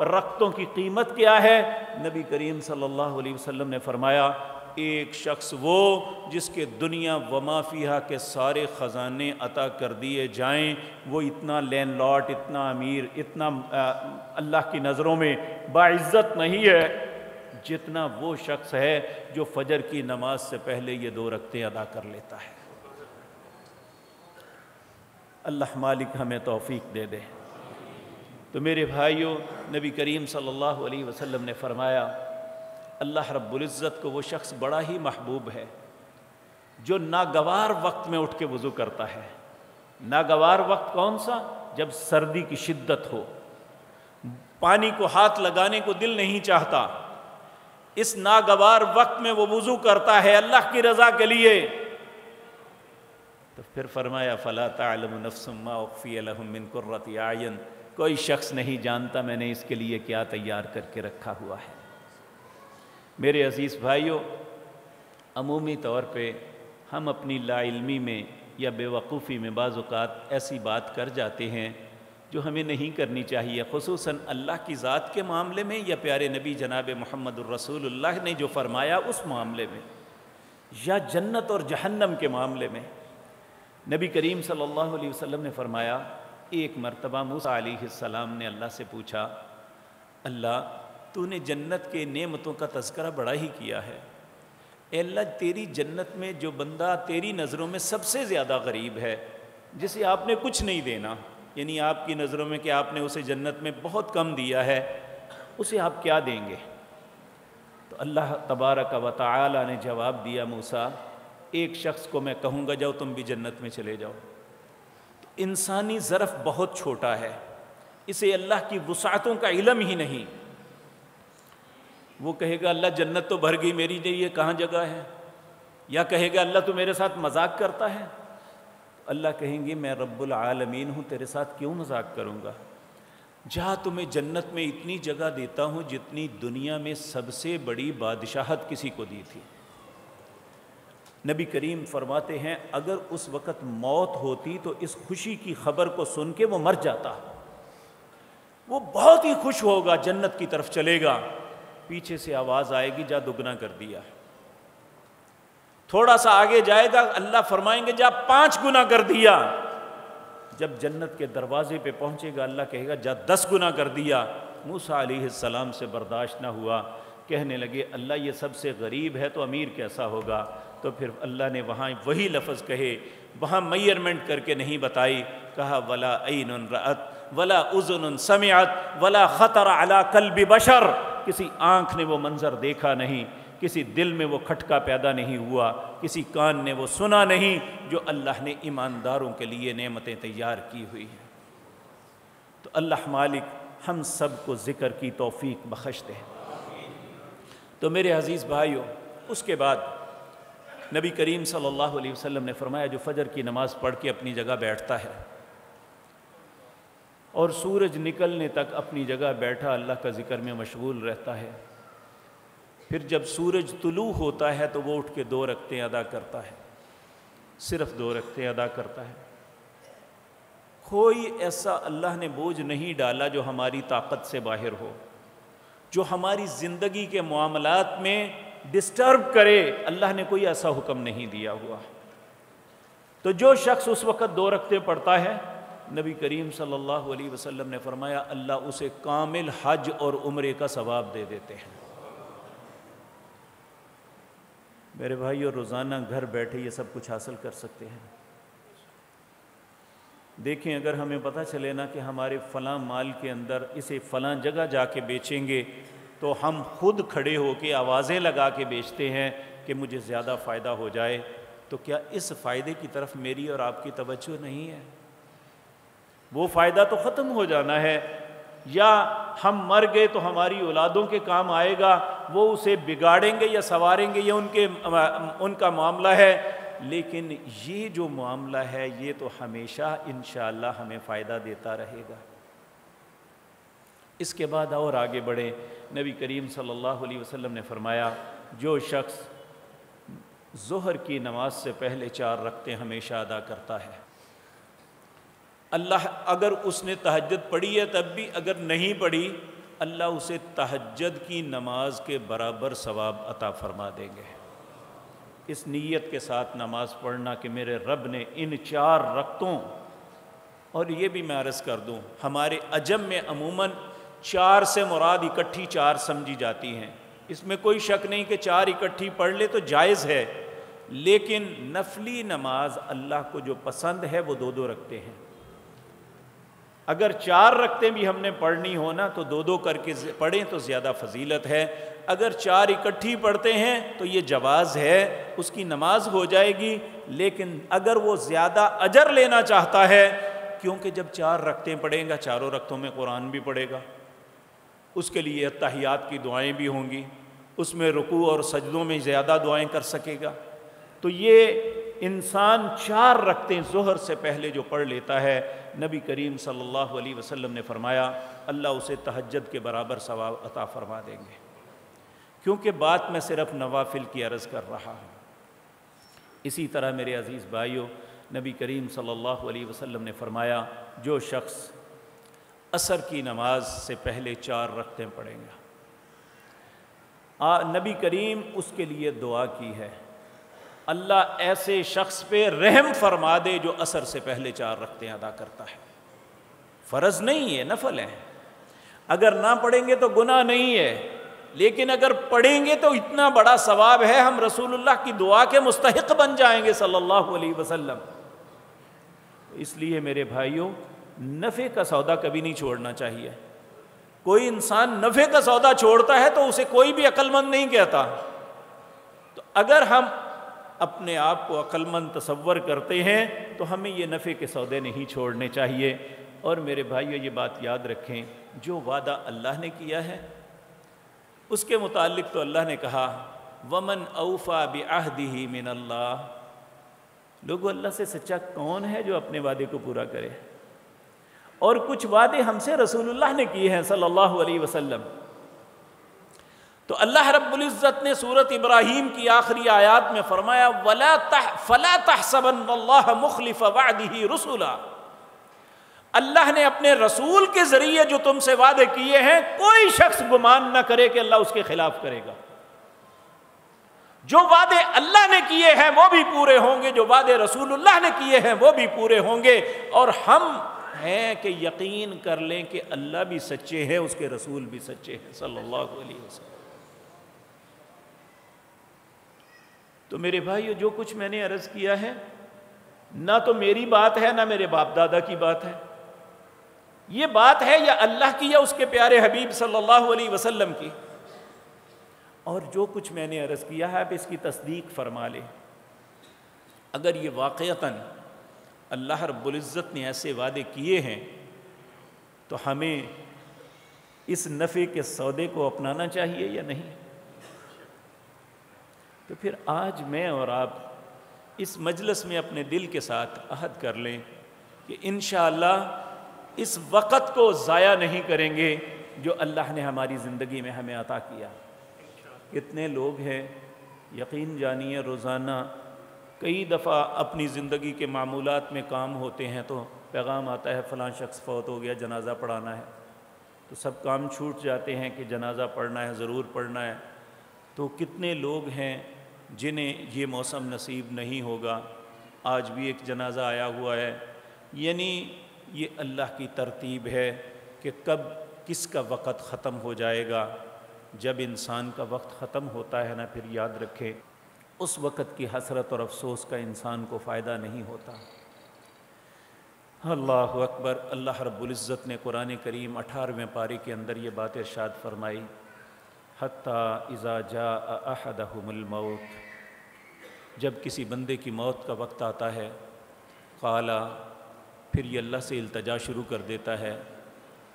رکعتوں کی قیمت کیا ہے؟ نبی کریم صلی اللہ علیہ وسلم نے فرمایا ایک شخص وہ جس کے دنیا وما فیہا کے سارے خزانے عطا کر دیے جائیں، وہ اتنا لینڈ لاٹ، اتنا امیر، اتنا اللہ کی نظروں میں باعزت نہیں ہے جتنا وہ شخص ہے جو فجر کی نماز سے پہلے یہ 2 رکعتیں ادا کر لیتا ہے۔ اللہ مالک ہمیں توفیق دے دے۔ تو میرے بھائیوں، نبی کریم صلی اللہ علیہ وسلم نے فرمایا اللہ رب العزت کو وہ شخص بڑا ہی محبوب ہے جو ناگوار وقت میں اٹھ کے وضو کرتا ہے۔ ناگوار وقت کون سا؟ جب سردی کی شدت ہو، پانی کو ہاتھ لگانے کو دل نہیں چاہتا، اس ناگوار وقت میں وہ وضو کرتا ہے اللہ کی رضا کے لیے۔ تو پھر فرمایا فَلَا تَعْلَمُ نَفْسٌ مَّا أُخْفِيَ لَهُم مِّن قُرَّةِ أَعْيُنٍ، کوئی شخص نہیں جانتا میں نے اس کے لیے کیا تیار کر کے رکھا ہوا ہے۔ میرے عزیز بھائیوں، عمومی طور پہ ہم اپنی لا علمی میں یا بے وقوفی میں بعض اوقات ایسی بات کر جاتے ہیں جو ہمیں نہیں کرنی چاہیے، خصوصاً اللہ کی ذات کے معاملے میں یا پیارے نبی جناب محمد الرسول اللہ نے جو فرمایا اس معاملے میں، یا جنت اور جہنم کے معاملے میں۔ نبی کریم صلی اللہ علیہ وسلم نے فرمایا ایک مرتبہ موسیٰ علیہ السلام نے اللہ سے پوچھا اللہ تو نے جنت کے نعمتوں کا تذکرہ بڑا ہی کیا ہے، اے اللہ تیری جنت میں جو بندہ تیری نظروں میں سب سے زیادہ غریب ہے، جسے آپ نے کچھ نہیں دینا، یعنی آپ کی نظروں میں کہ آپ نے اسے جنت میں بہت کم دیا ہے، اسے آپ کیا دیں گے؟ تو اللہ تبارک و تعالی نے جواب دیا موسیٰ ایک شخص کو میں کہوں گا جاؤ تم بھی جنت میں چلے جاؤ۔ تو انسانی ظرف بہت چھوٹا ہے، اسے اللہ کی وسعتوں کا علم ہی نہیں۔ وہ کہے گا اللہ جنت تو بھر گئی میری لیے کہاں جگہ ہے، یا کہے گا اللہ تو میرے ساتھ مذاق کرتا ہے۔ اللہ کہیں گے میں رب العالمین ہوں، تیرے ساتھ کیوں مذاق کروں گا؟ جہاں تمہیں جنت میں اتنی جگہ دیتا ہوں جتنی دنیا میں سب سے بڑی بادشاہت کسی کو دی تھی۔ نبی کریم فرماتے ہیں اگر اس وقت موت ہوتی تو اس خوشی کی خبر کو سن کے وہ مر جاتا، وہ بہت ہی خوش ہوگا، جنت کی طرف چلے گا، پیچھے سے آواز آئے گی جا دگنا کر دیا۔ تھوڑا سا آگے جائے گا اللہ فرمائیں گے جا 5 گنا کر دیا۔ جب جنت کے دروازے پہ پہنچے گا اللہ کہے گا جا 10 گنا کر دیا۔ موسیٰ علیہ السلام سے برداشت نہ ہوا، کہنے لگے اللہ یہ سب سے غریب ہے تو امیر کیسا ہوگا؟ تو پھر اللہ نے وہاں وہی لفظ کہے، وہاں میئرمنٹ کر کے نہیں بتائی، کہا ولا عین رأت ولا اذن سمعت ولا خطر علی قلب بشر، کسی آنکھ نے وہ منظر دیکھا نہیں، کسی دل میں وہ کھٹکا پیدا نہیں ہوا، کسی کان نے وہ سنا نہیں جو اللہ نے ایمانداروں کے لیے نعمتیں تیار کی ہوئی ہیں۔ تو اللہ مالک ہم سب کو ذکر کی توفیق بخش دے۔ تو میرے عزیز بھائیوں، اس کے بعد نبی کریم صلی اللہ علیہ وسلم نے فرمایا جو فجر کی نماز پڑھ کے اپنی جگہ بیٹھتا ہے اور سورج نکلنے تک اپنی جگہ بیٹھا اللہ کا ذکر میں مشغول رہتا ہے، پھر جب سورج طلوع ہوتا ہے تو وہ اٹھ کے 2 رکعتیں ادا کرتا ہے، صرف 2 رکعتیں ادا کرتا ہے۔ کوئی ایسا اللہ نے بوجھ نہیں ڈالا جو ہماری طاقت سے باہر ہو، جو ہماری زندگی کے معاملات میں ڈسٹرب کرے، اللہ نے کوئی ایسا حکم نہیں دیا ہوا۔ تو جو شخص اس وقت 2 رکعتیں پڑھتا ہے، نبی کریم صلی اللہ علیہ وسلم نے فرمایا اللہ اسے کامل حج اور عمرے کا ثواب دے دیتے ہیں۔ میرے بھائیو، روزانہ گھر بیٹھے یہ سب کچھ حاصل کر سکتے ہیں۔ دیکھیں، اگر ہمیں پتہ چلے نا کہ ہمارے فلاں مال کے اندر اسے فلاں جگہ جا کے بیچیں گے تو ہم خود کھڑے ہو کے آوازیں لگا کے بیچتے ہیں کہ مجھے زیادہ فائدہ ہو جائے، تو کیا اس فائدے کی طرف میری اور آپ کی توجہ نہیں ہے؟ وہ فائدہ تو ختم ہو جانا ہے، یا ہم مر گئے تو ہماری اولادوں کے کام آئے گا، وہ اسے بگاڑیں گے یا سنواریں گے، یہ ان کا معاملہ ہے، لیکن یہ جو معاملہ ہے یہ تو ہمیشہ انشاءاللہ ہمیں فائدہ دیتا رہے گا۔ اس کے بعد اور آگے بڑھیں، نبی کریم صلی اللہ علیہ وسلم نے فرمایا جو شخص ظہر کی نماز سے پہلے 4 رکعتیں ہمیشہ ادا کرتا ہے، اللہ اگر اس نے تہجد پڑھی ہے تب بھی، اگر نہیں پڑھی اللہ اسے تہجد کی نماز کے برابر ثواب عطا فرما دیں گے۔ اس نیت کے ساتھ نماز پڑھنا کہ میرے رب نے ان 4 رکعتوں، اور یہ بھی میں عرض کر دوں ہمارے عجم میں عموماً 4 سے مراد اکٹھی 4 سمجھی جاتی ہیں، اس میں کوئی شک نہیں کہ 4 اکٹھی پڑھ لے تو جائز ہے، لیکن نفلی نماز اللہ کو جو پسند ہے وہ 2 رکعتیں ہیں۔ اگر 4 رکعتیں بھی ہم نے پڑھنی ہو نا تو 2 کر کے پڑھیں تو زیادہ فضیلت ہے، اگر 4 اکٹھی پڑھتے ہیں تو یہ جواز ہے، اس کی نماز ہو جائے گی، لیکن اگر وہ زیادہ اجر لینا چاہتا ہے، کیونکہ جب 4 رکعتیں پڑھیں گا 4 رکعتوں میں قرآن بھی پڑھے گا، اس کے لیے تحیات کی دعائیں بھی ہوں گی، اس میں رکوع اور سجدوں میں زیادہ دعائیں کر سکے گا، تو یہ انسان 4 رکعتیں ظہر سے پہلے جو پڑھ لیتا ہے، نبی کریم صلی اللہ علیہ وسلم نے فرمایا اللہ اسے تہجد کے برابر ثواب عطا فرما دیں گے۔ کیونکہ بات میں صرف نوافل کی عرض کر رہا ہوں۔ اسی طرح میرے عزیز بھائیوں، نبی کریم صلی اللہ علیہ وسلم نے فرمایا جو شخص عصر کی نماز سے پہلے 4 رکعتیں پڑھیں گا، نبی کریم اس کے لیے دعا کی ہے اللہ ایسے شخص پہ رحم فرما دے جو عصر سے پہلے 4 رکعتیں ادا کرتا ہے۔ فرض نہیں ہے، نفل ہے، اگر نہ پڑھیں گے تو گناہ نہیں ہے، لیکن اگر پڑھیں گے تو اتنا بڑا ثواب ہے، ہم رسول اللہ کی دعا کے مستحق بن جائیں گے صلی اللہ علیہ وسلم۔ اس لیے میرے بھائیوں، نفع کا سودا کبھی نہیں چھوڑنا چاہیے۔ کوئی انسان نفع کا سودا چھوڑتا ہے تو اسے کوئی بھی عقل مند نہیں کہتا۔ تو اگر ہم اپنے آپ کو عقل مند تصور کرتے ہیں تو ہمیں یہ نفع کے سودے نہیں چھوڑنے چاہیے۔ اور میرے بھائیو یہ بات یاد رکھیں، جو وعدہ اللہ نے کیا ہے اس کے متعلق تو اللہ نے کہا وَمَنْ أَوْفَى بِعَهْدِهِ مِنَ اللَّهِ، لوگو اللہ سے سچا کون ہے جو اپنے وعدے کو پورا کرے؟ اور کچھ وعدے ہم سے رسول اللہ نے کیے ہیں صلی اللہ علیہ وسلم۔ تو اللہ رب العزت نے سورۃ ابراہیم کی آخری آیات میں فرمایا فَلَا تَحْسَبَنَّ اللَّهَ مُخْلِفَ وَعْدِهِ رُسُلًا، اللہ نے اپنے رسول کے ذریعے جو تم سے وعدے کیے ہیں کوئی شخص گمان نہ کرے کہ اللہ اس کے خلاف کرے گا۔ جو وعدے اللہ نے کیے ہیں وہ بھی پورے ہوں گے، جو وعدے رسول اللہ نے کیے ہیں وہ بھی پورے ہوں گے، اور ہم ہیں کہ یقین کر لیں کہ اللہ بھی سچے ہیں، اس کے رسول بھی سچے ہیں صلی اللہ علیہ وسلم۔ تو میرے بھائیو، جو کچھ میں نے عرض کیا ہے نہ تو میری بات ہے نہ میرے باپ دادا کی بات ہے، یہ بات ہے یا اللہ کی یا اس کے پیارے حبیب صلی اللہ علیہ وسلم کی۔ اور جو کچھ میں نے عرض کیا ہے آپ اس کی تصدیق فرما لیں۔ اگر یہ واقعتاً اللہ رب العزت نے ایسے وعدے کیے ہیں تو ہمیں اس نفع کے سودے کو اپنانا چاہیے یا نہیں؟ تو پھر آج میں اور آپ اس مجلس میں اپنے دل کے ساتھ عہد کر لیں کہ انشاءاللہ اس وقت کو ضائع نہیں کریں گے جو اللہ نے ہماری زندگی میں ہمیں عطا کیا۔ کتنے لوگ ہیں یقین جانیے روزانہ کئی دفعہ اپنی زندگی کے معمولات میں کام ہوتے ہیں تو پیغام آتا ہے فلاں شخص فوت ہو گیا، جنازہ پڑھانا ہے، تو سب کام چھوٹ جاتے ہیں کہ جنازہ پڑھنا ہے، ضرور پڑھنا ہے۔ تو کتنے لوگ ہیں جنہیں یہ موسم نصیب نہیں ہوگا، آج بھی ایک جنازہ آیا ہوا ہے۔ یعنی یہ اللہ کی ترتیب ہے کہ کب کس کا وقت ختم ہو جائے گا۔ جب انسان کا وقت ختم ہوتا ہے نا، پھر یاد رکھے اس وقت کی حسرت اور افسوس کا انسان کو فائدہ نہیں ہوتا۔ اللہ اکبر۔ اللہ رب العزت نے قرآن کریم 18ویں پارے کے اندر یہ بات ارشاد فرمائی، حَتَّى إِذَا جَاءَ أَحَدَهُمُ الْمَوْتُ، جب کسی بندے کی موت کا وقت آتا ہے، قَالَ، پھر یہ اللہ سے التجا شروع کر دیتا ہے،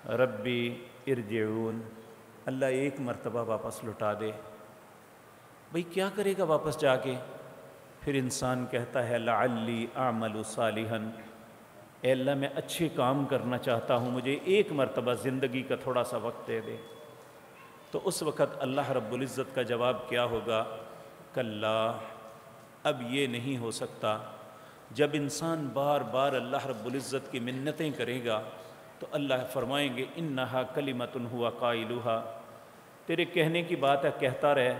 ربی ارجعون، اللہ ایک مرتبہ واپس لٹا دے۔ بھئی کیا کرے گا واپس جا کے؟ پھر انسان کہتا ہے لعلی اعمل صالحا، اے اللہ میں اچھے کام کرنا چاہتا ہوں، مجھے ایک مرتبہ زندگی کا تھوڑا سا وقت دے دے۔ تو اس وقت اللہ رب العزت کا جواب کیا ہوگا؟ کلا، اب یہ نہیں ہو سکتا۔ جب انسان بار بار اللہ رب العزت کی منتیں کرے گا تو اللہ فرمائیں گے انہا کلمۃ ہوا قائلھا، تیرے کہنے کی بات ہے، کہتا رہے،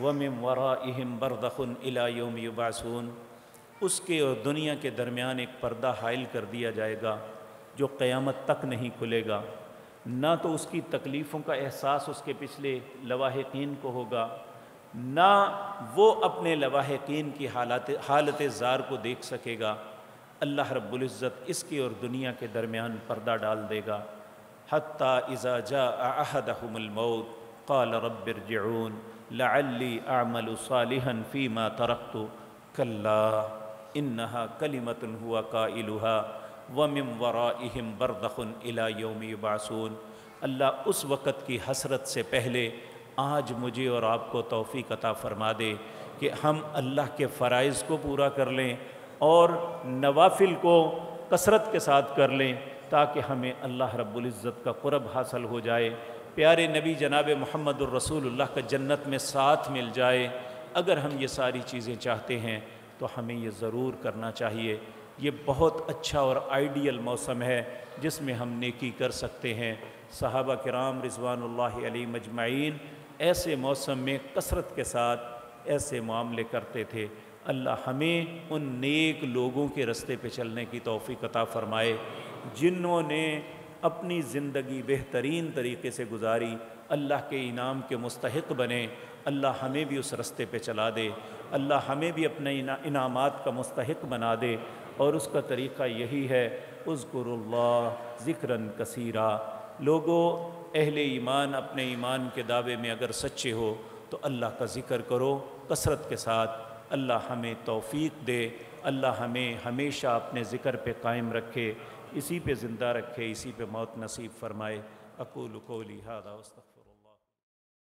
وَمِن وَرَائِهِمْ بَرْزَخٌ إِلَى يَوْمِ يُبْعَثُونَ، اس کے اور دنیا کے درمیان ایک پردہ حائل کر دیا جائے گا جو قیامت تک نہیں کھلے گا۔ نہ تو اس کی تکلیفوں کا احساس اس کے پچھلے لواحقین کو ہوگا، نہ وہ اپنے لواحقین کی حالت زار کو دیکھ سکے گا۔ اللہ رب العزت اس کی اور دنیا کے درمیان پردہ ڈال دے گا۔ حتیٰ اذا جاء احدهم الموت قال رب ارجعون لعلی اعمل صالحا فیما ترکت کلا انہا کلمۃ ہوا قائلھا ومن ورائہم برزخ الی یوم یبعثون۔ اللہ اس وقت کی حسرت سے پہلے آج مجھے اور آپ کو توفیق عطا فرما دے کہ ہم اللہ کے فرائض کو پورا کر لیں اور نوافل کو کثرت کے ساتھ کر لیں تاکہ ہمیں اللہ رب العزت کا قرب حاصل ہو جائے، پیارے نبی جناب محمد الرسول اللہ کا جنت میں ساتھ مل جائے۔ اگر ہم یہ ساری چیزیں چاہتے ہیں تو ہمیں یہ ضرور کرنا چاہیے۔ یہ بہت اچھا اور آئیڈیل موسم ہے جس میں ہم نیکی کر سکتے ہیں۔ صحابہ کرام رضوان اللہ علیہ مجمعین ایسے موسم میں کثرت کے ساتھ ایسے معاملے کرتے تھے۔ اللہ ہمیں ان نیک لوگوں کے رستے پہ چلنے کی توفیق عطا فرمائے جنہوں نے اپنی زندگی بہترین طریقے سے گزاری، اللہ کے انعام کے مستحق بنے۔ اللہ ہمیں بھی اس رستے پہ چلا دے، اللہ ہمیں بھی اپنے انعامات کا مستحق بنا دے، اور اس کا طریقہ یہی ہے اذکروا اللہ ذکراً کثیرا۔ لوگو، اہل ایمان اپنے ایمان کے دعوے میں اگر سچے ہو تو اللہ کا ذکر کرو کثرت کے ساتھ۔ اللہ ہمیں توفیق دے، اللہ ہمیں ہمیشہ اپنے ذکر پہ قائم رکھے، اسی پہ زندہ رکھے، اسی پہ موت نصیب فرمائے۔ اقول قولی ھذا واستغفر